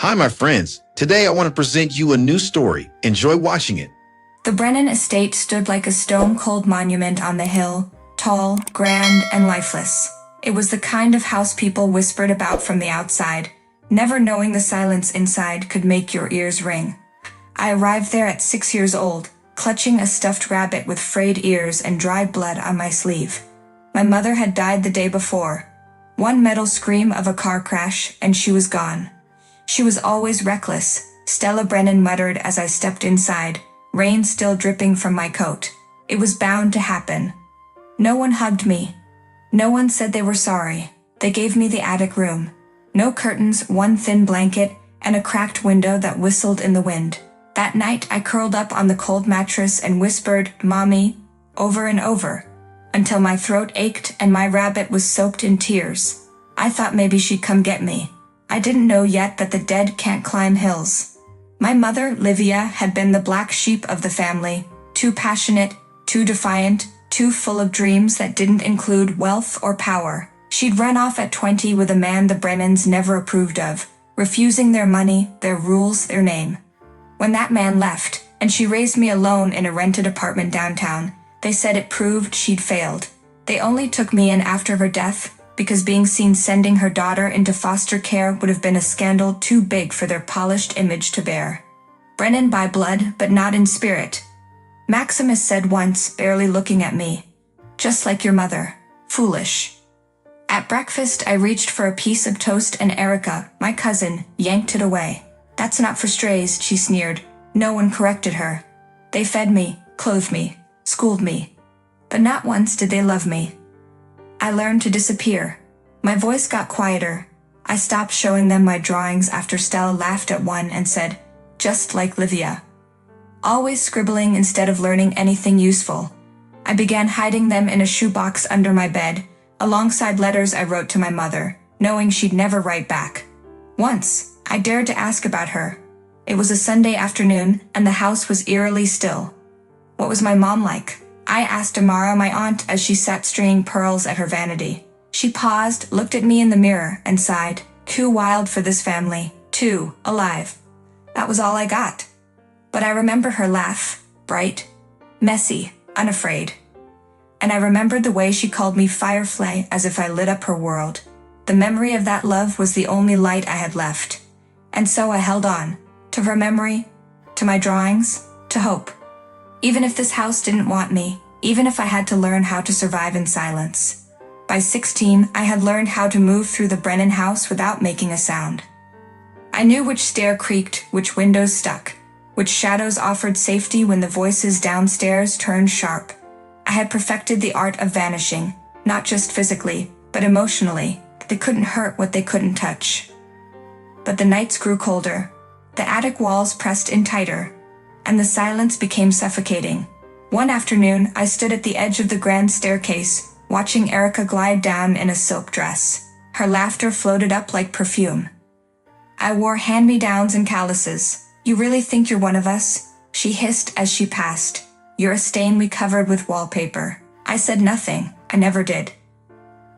Hi, my friends. Today I want to present you a new story. Enjoy watching it. The Brennan estate stood like a stone-cold monument on the hill, tall, grand, and lifeless. It was the kind of house people whispered about from the outside, never knowing the silence inside could make your ears ring. I arrived there at 6 years old, clutching a stuffed rabbit with frayed ears and dried blood on my sleeve. My mother had died the day before. One metal scream of a car crash, and she was gone. She was always reckless, Stella Brennan muttered as I stepped inside, rain still dripping from my coat. It was bound to happen. No one hugged me. No one said they were sorry. They gave me the attic room. No curtains, one thin blanket, and a cracked window that whistled in the wind. That night I curled up on the cold mattress and whispered, "Mommy," over and over, until my throat ached and my rabbit was soaked in tears. I thought maybe she'd come get me. I didn't know yet that the dead can't climb hills. My mother, Livia, had been the black sheep of the family, too passionate, too defiant, too full of dreams that didn't include wealth or power. She'd run off at 20 with a man the Brennans never approved of, refusing their money, their rules, their name. When that man left, and she raised me alone in a rented apartment downtown, they said it proved she'd failed. They only took me in after her death, because being seen sending her daughter into foster care would have been a scandal too big for their polished image to bear. Brennan by blood, but not in spirit. Maximus said once, barely looking at me, "Just like your mother. Foolish." At breakfast, I reached for a piece of toast and Erica, my cousin, yanked it away. "That's not for strays," she sneered. No one corrected her. They fed me, clothed me, schooled me. But not once did they love me. I learned to disappear. My voice got quieter. I stopped showing them my drawings after Stella laughed at one and said, "Just like Livia." Always scribbling instead of learning anything useful. I began hiding them in a shoebox under my bed, alongside letters I wrote to my mother, knowing she'd never write back. Once, I dared to ask about her. It was a Sunday afternoon, and the house was eerily still. What was my mom like? I asked Amara, my aunt, as she sat stringing pearls at her vanity. She paused, looked at me in the mirror, and sighed. Too wild for this family. Too alive. That was all I got. But I remember her laugh, bright, messy, unafraid. And I remembered the way she called me Firefly as if I lit up her world. The memory of that love was the only light I had left. And so I held on. To her memory, to my drawings, to hope. Even if this house didn't want me, even if I had to learn how to survive in silence. By 16, I had learned how to move through the Brennan house without making a sound. I knew which stair creaked, which windows stuck, which shadows offered safety when the voices downstairs turned sharp. I had perfected the art of vanishing, not just physically, but emotionally. They couldn't hurt what they couldn't touch. But the nights grew colder. The attic walls pressed in tighter, and the silence became suffocating. One afternoon, I stood at the edge of the grand staircase, watching Erica glide down in a silk dress. Her laughter floated up like perfume. I wore hand-me-downs and calluses. "You really think you're one of us?" she hissed as she passed. "You're a stain we covered with wallpaper." I said nothing. I never did.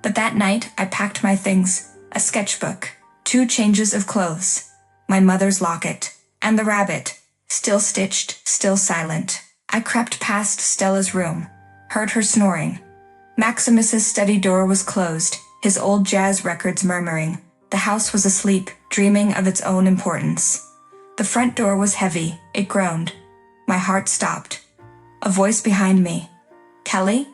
But that night, I packed my things, a sketchbook, 2 changes of clothes, my mother's locket, and the rabbit. Still stitched, still silent. I crept past Stella's room, heard her snoring. Maximus's study door was closed, his old jazz records murmuring. The house was asleep, dreaming of its own importance. The front door was heavy, it groaned. My heart stopped. A voice behind me. "Kelly?"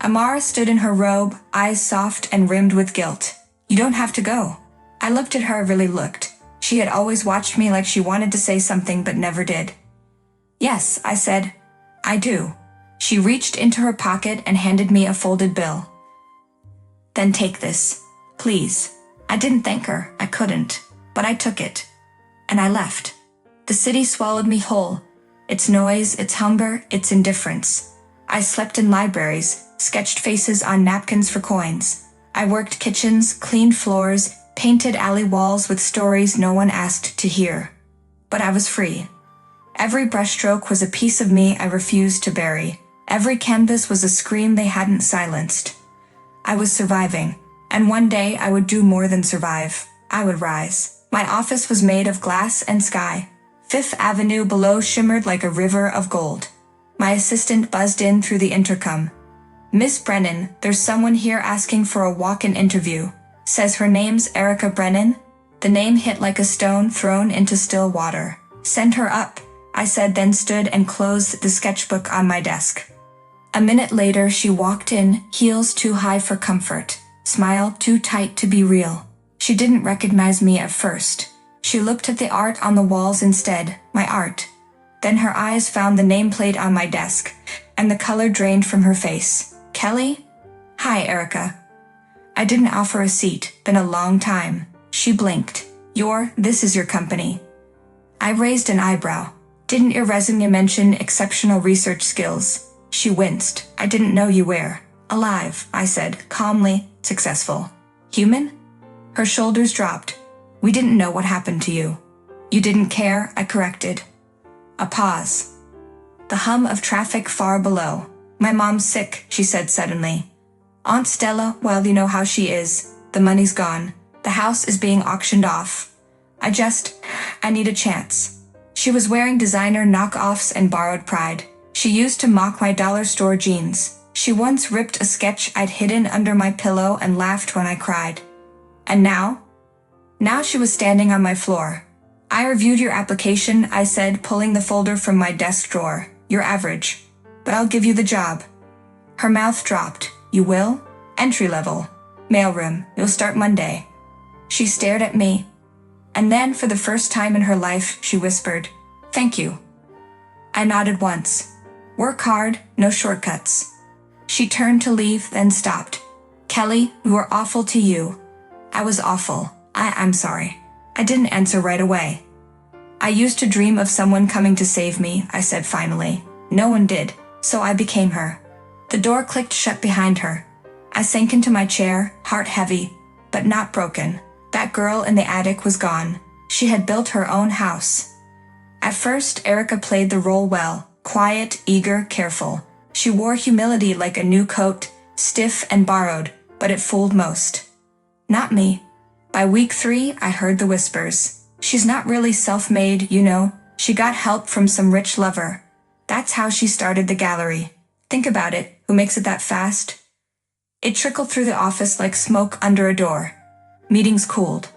Amara stood in her robe, eyes soft and rimmed with guilt. "You don't have to go." I looked at her, really looked. She had always watched me like she wanted to say something but never did. "Yes," I said. "I do." She reached into her pocket and handed me a folded bill. "Then take this, please." I didn't thank her, I couldn't, but I took it. And I left. The city swallowed me whole. Its noise, its hunger, its indifference. I slept in libraries, sketched faces on napkins for coins. I worked kitchens, cleaned floors, painted alley walls with stories no one asked to hear. But I was free. Every brushstroke was a piece of me I refused to bury. Every canvas was a scream they hadn't silenced. I was surviving, and one day I would do more than survive. I would rise. My office was made of glass and sky. Fifth Avenue below shimmered like a river of gold. My assistant buzzed in through the intercom. "Miss Brennan, there's someone here asking for a walk-in interview. Says her name's Erica Brennan." The name hit like a stone thrown into still water. "Send her up," I said, then stood and closed the sketchbook on my desk. A minute later, she walked in, heels too high for comfort, smile too tight to be real. She didn't recognize me at first. She looked at the art on the walls instead, my art. Then her eyes found the nameplate on my desk, and the color drained from her face. "Kelly?" "Hi, Erica." I didn't offer a seat, been a long time. She blinked. This is your company." I raised an eyebrow. "Didn't your resume mention exceptional research skills?" She winced. "I didn't know you were." "Alive," I said, calmly. "Successful." "Human?" Her shoulders dropped. "We didn't know what happened to you." "You didn't care," I corrected. A pause. The hum of traffic far below. "My mom's sick," she said suddenly. "Aunt Stella, well, you know how she is. The money's gone. The house is being auctioned off. I need a chance." She was wearing designer knockoffs and borrowed pride. She used to mock my dollar store jeans. She once ripped a sketch I'd hidden under my pillow and laughed when I cried. And now? Now she was standing on my floor. "I reviewed your application," I said, pulling the folder from my desk drawer. "You're average, but I'll give you the job." Her mouth dropped. "You will?" "Entry level. Mailroom. You'll start Monday." She stared at me. And then, for the first time in her life, she whispered, "Thank you." I nodded once. "Work hard, no shortcuts." She turned to leave, then stopped. "Kelly, we were awful to you." "I was awful. I'm sorry." I didn't answer right away. "I used to dream of someone coming to save me," I said finally. "No one did, so I became her." The door clicked shut behind her. I sank into my chair, heart heavy, but not broken. That girl in the attic was gone. She had built her own house. At first, Erica played the role well, quiet, eager, careful. She wore humility like a new coat, stiff and borrowed, but it fooled most. Not me. By week 3, I heard the whispers. "She's not really self-made, you know. She got help from some rich lover." That's how she started the gallery. Think about it, who makes it that fast? It trickled through the office like smoke under a door. Meetings cooled.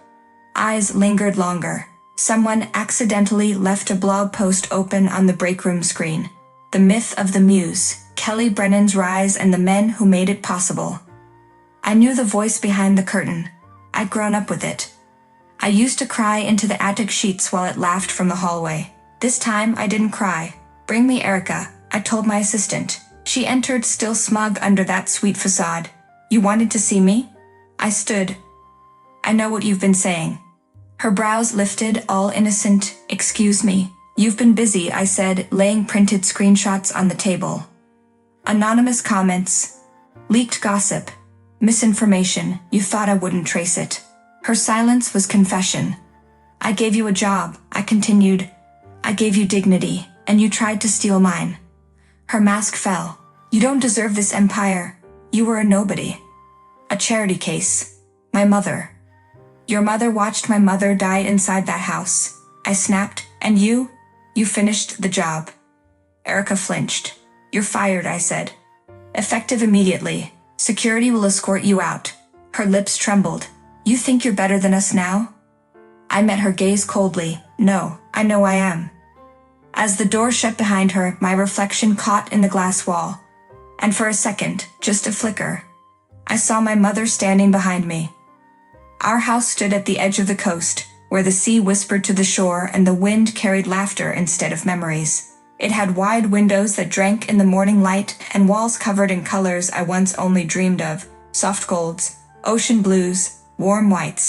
Eyes lingered longer. Someone accidentally left a blog post open on the break room screen. The myth of the muse, Kelly Brennan's rise and the men who made it possible. I knew the voice behind the curtain. I'd grown up with it. I used to cry into the attic sheets while it laughed from the hallway. This time I didn't cry. "Bring me Erica," I told my assistant. She entered, still smug under that sweet facade. "You wanted to see me?" I stood. "I know what you've been saying." Her brows lifted, all innocent. "Excuse me. You've been busy," I said, laying printed screenshots on the table. Anonymous comments. Leaked gossip. Misinformation. You thought I wouldn't trace it. Her silence was confession. "I gave you a job," I continued. "I gave you dignity, and you tried to steal mine." Her mask fell. "You don't deserve this empire. You were a nobody. A charity case. My mother. Your mother watched my mother die inside that house." I snapped. "And you? You finished the job." Erica flinched. "You're fired," I said. "Effective immediately. Security will escort you out." Her lips trembled. "You think you're better than us now?" I met her gaze coldly. "No, I know I am." As the door shut behind her, my reflection caught in the glass wall. And for a second, just a flicker, I saw my mother standing behind me. Our house stood at the edge of the coast, where the sea whispered to the shore and the wind carried laughter instead of memories. It had wide windows that drank in the morning light and walls covered in colors I once only dreamed of, soft golds, ocean blues, warm whites.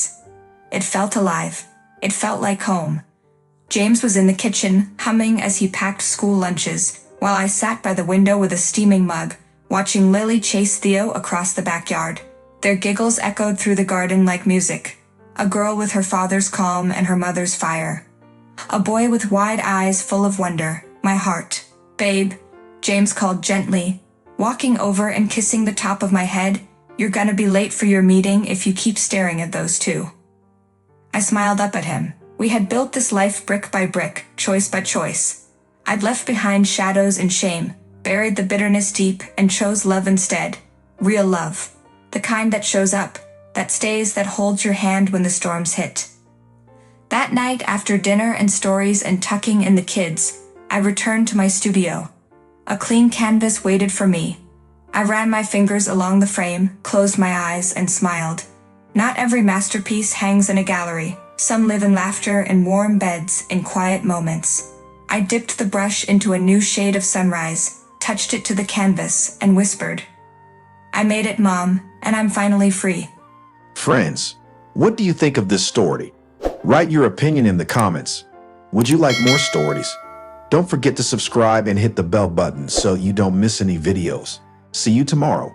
It felt alive. It felt like home. James was in the kitchen, humming as he packed school lunches, while I sat by the window with a steaming mug, watching Lily chase Theo across the backyard. Their giggles echoed through the garden like music. A girl with her father's calm and her mother's fire. A boy with wide eyes full of wonder. My heart. "Babe," James called gently, walking over and kissing the top of my head. "You're gonna be late for your meeting if you keep staring at those two." I smiled up at him. We had built this life brick by brick, choice by choice. I'd left behind shadows and shame, buried the bitterness deep, and chose love instead. Real love. The kind that shows up, that stays, that holds your hand when the storms hit. That night, after dinner and stories and tucking in the kids, I returned to my studio. A clean canvas waited for me. I ran my fingers along the frame, closed my eyes, and smiled. Not every masterpiece hangs in a gallery. Some live in laughter, in warm beds, in quiet moments. I dipped the brush into a new shade of sunrise, touched it to the canvas, and whispered, "I made it, Mom, and I'm finally free." Friends, what do you think of this story? Write your opinion in the comments. Would you like more stories? Don't forget to subscribe and hit the bell button so you don't miss any videos. See you tomorrow.